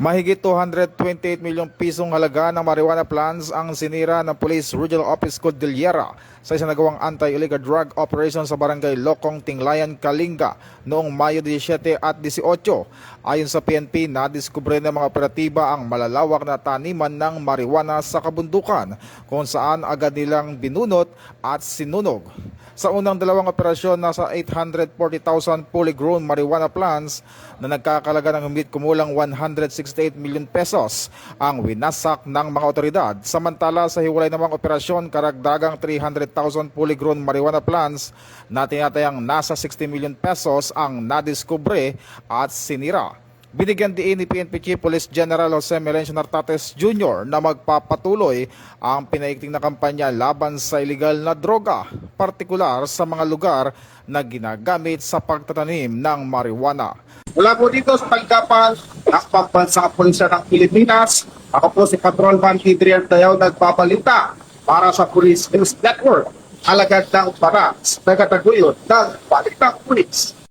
Mahigit 228 milyong pisong halaga ng marijuana plants ang sinira ng Police Regional Office Cordillera sa isang nagawang anti-illegal drug operation sa barangay Lokong, Tinglayan, Kalinga noong Mayo 17 at 18. Ayon sa PNP, nadiskubre ng mga operatiba ang malalawak na taniman ng marijuana sa kabundukan kung saan agad nilang binunot at sinunog. Sa unang dalawang operasyon, nasa 840,000 fully grown marijuana plants na nagkakalaga ng humigit kumulang 168 million pesos ang winasak ng mga otoridad. Samantala sa hiwalay namang operasyon, karagdagang 300,000 fully grown marijuana plants na tinatayang nasa 60 million pesos ang nadiskubre at sinira. Binigyan diin ni PNP Chief Police General Jose Melencio Nartates Jr. na magpapatuloy ang pinaigting na kampanya laban sa illegal na droga, partikular sa mga lugar na ginagamit sa pagtatanim ng marijuana. Mula po dito sa tanggapan ng Pambansang Pulisya ng Pilipinas, ako po si Patrolman Adrian Tayaw nagpabalita para sa Police News Network, alagad ng para sa tagataguyod ng Balitang Pulis.